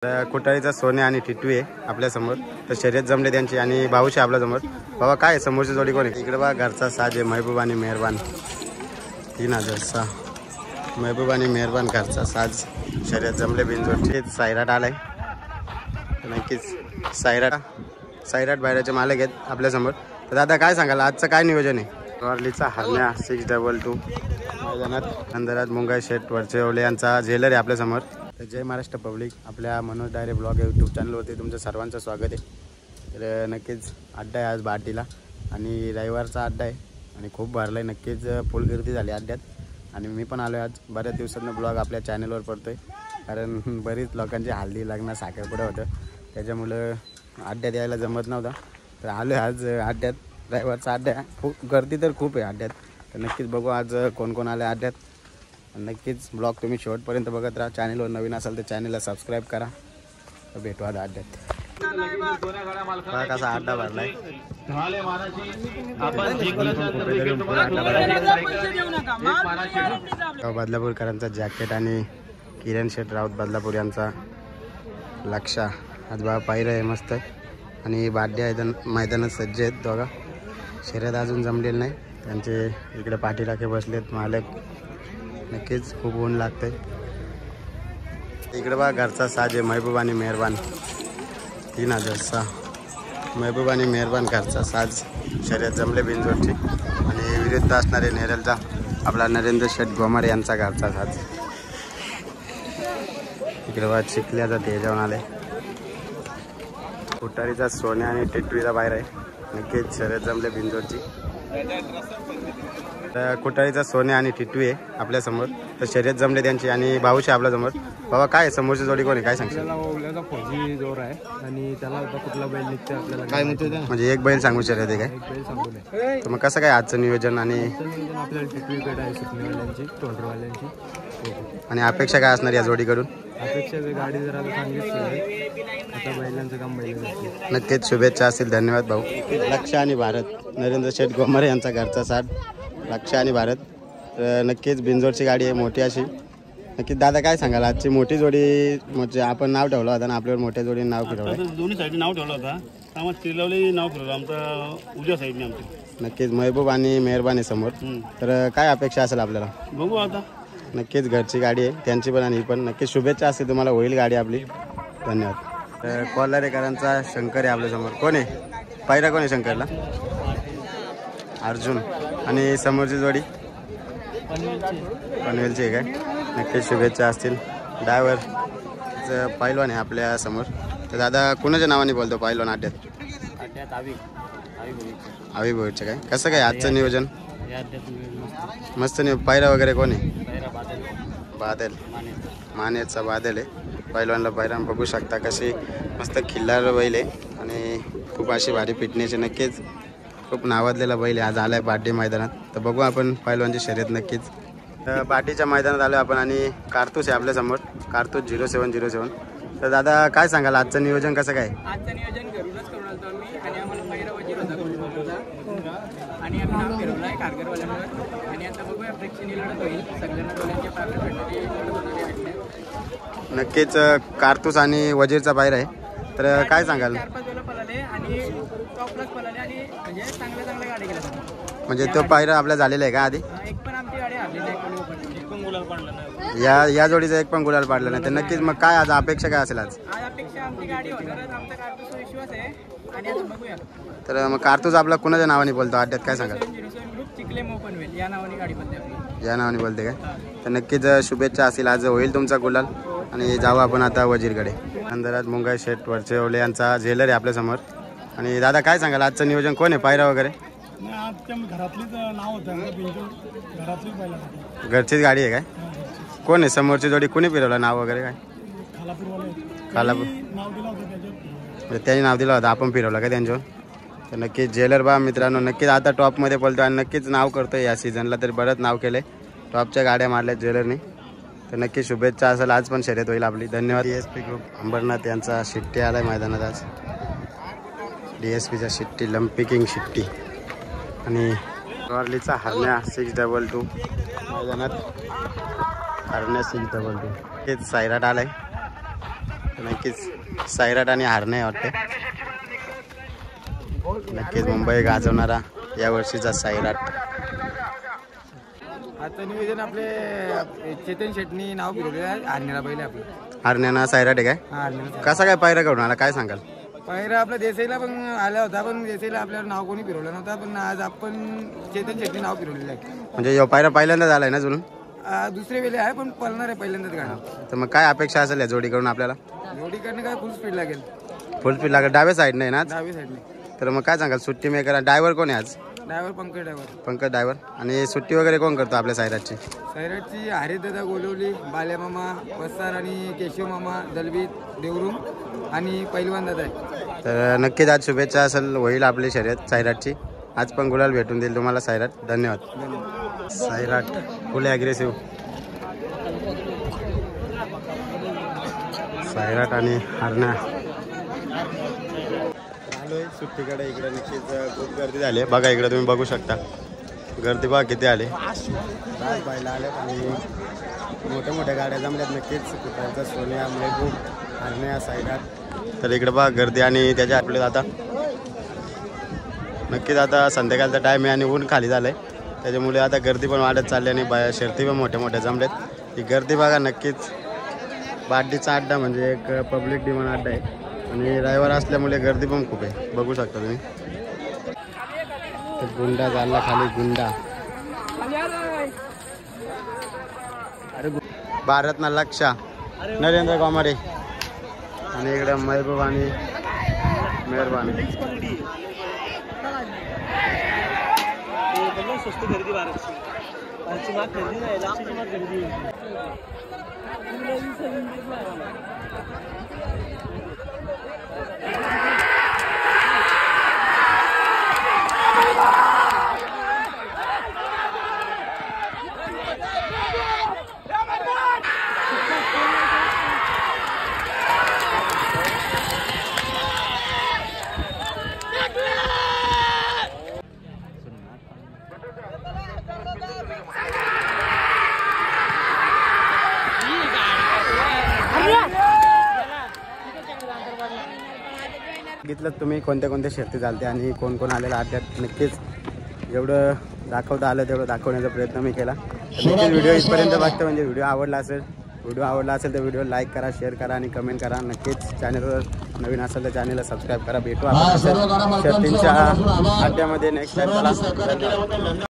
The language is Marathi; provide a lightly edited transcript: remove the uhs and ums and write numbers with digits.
कुटाळीचा सोने आणि टिटवी आहे आपल्यासमोर. तर शर्यत जमले त्यांची आणि भाऊशी आपल्यासमोर. बाबा काय समोरची जोडी कोण आहे? इकडे बघा घरचा साज आहे महबूब आणि मेहरबान. 3006 महबूब आणि मेहरबान घरचा साज. शर्यत जमले बिनजोडचे. सायराट आलाय नक्कीच. सायराट बाहेरचे मालक आहेत आपल्यासमोर. तर दादा काय सांगाल आजचं काय नियोजन आहे? रॉर्लीचा हरण्या 622 मैदानात अंधारात मुंगाई शेट वरचेवले यांचा झेलर आहे आपल्यासमोर. तर जय महाराष्ट्र पब्लिक, आपल्या मनोज डायरे ब्लॉग यूट्यूब चॅनलवरती तुमचं सर्वांचं स्वागत आहे. तर नक्कीच अड्डा आहे आज बार्टीला आणि रविवारचा अड्डा आहे आणि खूप भरला आहे. नक्कीच फुल गर्दी झाली अड्ड्यात आणि मी पण आलो आहे आज. बऱ्याच दिवसांनी ब्लॉग आपल्या चॅनलवर पडतो आहे कारण बरीच लोकांची हल्दी लग्न साखरपुडा होतं त्याच्यामुळं अड्ड्यात यायला जमत नव्हता. तर आलो आहे आज अड्ड्यात. रविवारचा अड्डा आहे, खूप गर्दी तर खूप आहे अड्ड्यात. तर नक्कीच बघू आज कोण कोण आले अड्ड्यात. नक्कीच ब्लॉग तुम्ही शेवटपर्यंत बघत राहा. चॅनलवर नवीन असाल तर चॅनलला सबस्क्राईब करा. तर भेटू आज अड्ड्यात. कसा अड्डा भरलाय. बदलापूरकरांचा जॅकेट आणि किरण शेठ राऊत बदलापूर यांचा लक्षा आज बा पाहिलं आहे मस्त. आणि बाड्या मैदानात सज्ज आहेत दोघा. शर्यत अजून जमलेलं नाही त्यांचे. इकडे पाठीराखे बसलेत मालक. नक्कीच खूप ऊन लागते. इकडे बघा घरचा साज आहे महबूब आणि मेहरबान. 3006 महबूब आणि मेहरबान घरचा साज. शर्यत जमले बिनजोडची आणि विरुद्ध असणारे नेरलचा आपला नरेंद्र शेठ गोमारे यांचा घरचा साज. इकडे बघा चिखल्याचा तेजावून आले. कुटारीचा सोन्या आणि टिटवीचा बाहेर आहे. नक्कीच शर्यत जमले बिनजोडची. तर कुटाळीचा सोने आणि टिटवी आहे आपल्यासमोर. तर शर्यत जमले त्यांची आणि भाऊशी आपल्यासमोर. बाबा काय समोरची जोडी कोण आहे काय सांगशील? फौजी जोर आहे आणि त्याला कुठला बैल निघते आपल्याला काय म्हणजे एक बैल सांगू शर्यत आहे काय? एक बैल सांगू नये. तर मग कसं काय आजचं नियोजन आणि आपल्याला टिटवीकडे आहे सुटणीवाल्यांची तोंडरवाल्यांची. आणि अपेक्षा काय असणार या जोडीकडून? अपेक्षा गाडी जरा सांगितली आता बैलांचं काम बैल. नक्कीच शुभेच्छा असतील. धन्यवाद भाऊ. लक्ष आणि भारत नरेंद्र शेठ गोमारे यांचा घरचा साथ. लक्ष आणि भारत. तर नक्कीच बिनजोडची गाडी आहे मोठी अशी. नक्कीच दादा काय सांगाल आजची मोठी जोडी? म्हणजे आपण नाव ठेवलं होतं ना आपल्यावर मोठ्या जोडीने नाव फिरवलं. दोन्ही साईडने नाव ठेवलं होतं. आम्हाला तिरलावली नाव फिरवलं आमचं उजव्या साईडने आमचं. नक्कीच महबूब आणि मेहरबानी समोर. तर काय अपेक्षा असेल आपल्याला? बघू आता. नक्कीच घरची गाडी आहे त्यांची पण आणि ही पण. नक्कीच शुभेच्छा असतील तुम्हाला. होईल गाडी आपली. धन्यवाद. तर कोल्हारेकरांचा शंकर आहे आपल्यासमोर. कोण आहे पायरा? कोण आहे शंकरला? अर्जुन. आणि समोरची जोडी पनवेलची आहे काय? नक्कीच शुभेच्छा असतील. ड्रायव्हर पैलवान आहे आपल्या समोर. तर दादा कुणाच्या नावाने बोलतो पैलवान अड्ड्यात? आवी भोईरचं काय? कसं काय आजचं नियोजन? मस्त नाही. पायरा वगैरे कोण आहे? बादल. मानेचा बादल आहे पैलवानला. पायरा बघू शकता कशी मस्त खिल्लार बैल आहे आणि खूप अशी भारी फिटनेस आहे. नक्कीच खूप नावाजलेला बैल आहे. आज आला आहे बार्टी मैदानात. तर बघू आपण पैलवानची शर्यत नक्कीच. तर बार्टीच्या मैदानात आलो आपण आणि कारतूस आहे आपल्यासमोर. कारतूस 0707. तर दादा काय सांगाल आजचं नियोजन कसं काय? आजचं नियोजन घरूनच करून आलो आम्ही आणि आम्हाला पहिला वजीर होता कोल्हापूरचा आणि आम्ही नाव फिरवलं आहे कारगरवाल्यांवर. आणि आता बघूया प्रेक्षणीय लढत होईल. सगळ्यांना डोळ्यांच्या पाकड भेटणारी लढत होणारी आहे. नक्कीच कारतूस आणि वजीरचा बाहेर आहे. तर काय सांगाल? 4-5 वेळा पळाले आणि टॉपलाच पळाले आणि म्हणजे चांगल्या गाडी केल्या. म्हणजे तो पायरा आपला झालेला आहे का आधी? एक पण आमची गाडी हरलेली आहे. एक पण गुलाल पडला नाही. या जोडीचा एक पण गुलाल पाडला नाही. तर नक्कीच मग काय आज अपेक्षा काय असेल? आज अपेक्षा आमची गाडी होणारच. आमचा कारतूसचा विश्वास आहे आणि आता बघूया. तर मग कारतूस आपला कुणाच्या नावाने बोलतो अड्ड्यात काय सांगाल? 0707 ग्रुप चिखले मोपनवेल या नावाने गाडी बोलते आपली. या नावाने बोलते काय? तर नक्कीच शुभेच्छा असतील. आज होईल तुमचा गुलाल. आणि जाऊ आपण आता वजीरकडे. अंधारात मुंगाई शेट वरचेवले यांचा झेलर आहे आपल्यासमोर. आणि दादा काय सांगाल आजचं नियोजन कोण आहे? पायरा वगैरे घरातलीच नाव होतं. घरातलीच बैल. घरचीच गाडी आहे काय? कोण आहे समोरची जोडी? कुणी फिरवलं नाव वगैरे काय? खालापूर नाव दिलं होतं त्याच्यात. त्यांनी नाव दिलं होतं आपण फिरवलं का त्यांच्यावर? तर नक्कीच झेलर बा मित्रांनो नक्कीच आता टॉपमध्ये बोलतो आणि नक्कीच नाव करतो या सीझनला. तर बरंच नाव केलं आहे. टॉपच्या गाड्या मारल्यात झेलरने. तर नक्की शुभेच्छा असेल. आज पण शर्यत होईल आपली. धन्यवाद. DSP ग्रुप अंबरनाथ यांचा शिट्टी आला आहे मैदानात आज. DSPचा शिट्टी लंपी किंग शिट्टी आणि रॉर्लीचा हरण्या 622 मैदानात. हरण्या 622 हेच सायराट आलाय. नक्कीच सैराट आणि हारणे वाटते. नक्कीच मुंबई गाजवणारा या वर्षीचा सैराट. आता नियोजन आपले चेतन शेटनी नाव फिरवले आहे हारण्याला पहिले आपलं. हारण्याना सैराट आहे काय? हा हारण्याला कसा काय पायरा करून आला काय सांगाल? पहिला आपला देसाईला पण आला होता, पण देसाईला आपल्याला नाव कोणी फिरवलं नव्हता, पण आज आपण चेतन शेट्टी नाव फिरवलेलं आहे. म्हणजे यो पायरा पहिल्यांदा झालाय ना जुळून? दुसरे वेळे आहे पण पळणार आहे पहिल्यांदाच गाणं. तर मग काय अपेक्षा असेल या जोडीकडून आपल्याला? जोडी करणे काय फुल स्पीड लागेल. फुल स्पीड लागेल. डाव्या साईड नाही ना? डावी साईडने. तर मग काय सांगाल सुट्टी मेकर ड्रायव्हर कोण आहे आज? Driver Pankaj driver. Pankaj driver. आणि सुट्टी वगैरे कोण करतो आपल्या सैराटची? सैराटची हरिदादा गोलवली, बाल्या मामा वस्तार आणि केशव मामा दलवीत देवरूम आणि पैलवान दादा आहे. तर नक्कीच आज शुभेच्छा असेल होईल आपली शर्यत सैराटची. आज पण गुलाल भेटून देईल तुम्हाला सैराट. धन्यवाद. सैराट फुल ॲग्रेसिव्ह. सैराट आणि हरण्या आलोय सुट्टीकडे. इकडे नक्कीच खूप गर्दी झाली बघा. इकडे तुम्ही बघू शकता गर्दी बघा किती आले. पाहायला आले आणि मोठ्या मोठ्या गाड्या जमल्यात. नक्कीच कुठल्याचा सोनिया महबूब हरण्या सैराट. तर इकडे बघा गर्दी आणि त्याच्या आपले आता नक्कीच आता संध्याकाळचा टाईम आहे आणि ऊन खाली झालं आहे त्याच्यामुळे आता गर्दी पण वाढत चालली आणि शर्ती पण मोठ्या मोठ्या जमल्यात. ही गर्दी बघा. नक्कीच बार्डीचा अड्डा म्हणजे एक पब्लिक डिमांड अड्डा आहे आणि रविवार असल्यामुळे गर्दी पण खूप आहे बघू शकता तुम्ही. गुंडा चालला खाली गुंडा. भारत ना लक्षा नरेंद्र कोमारे आणि इकडे महबूब आणि मेहरबान. बघितलं तुम्ही कोणत्या कोणत्या शर्ती चालते आणि कोण कोण आलेला अड्ड्यात. नक्कीच जेवढं दाखवता आलं तेवढं दाखवण्याचा प्रयत्न मी केला. नक्कीच व्हिडिओ इथपर्यंत बघतो म्हणजे व्हिडिओ आवडला असेल तर व्हिडिओ लाईक करा, शेअर करा आणि कमेंट करा. नक्कीच चॅनलवर नवीन असेल तर चॅनलला सबस्क्राईब करा. भेटू आपण शर्तींच्या अड्ड्यामध्ये नेक्स्ट टाइम.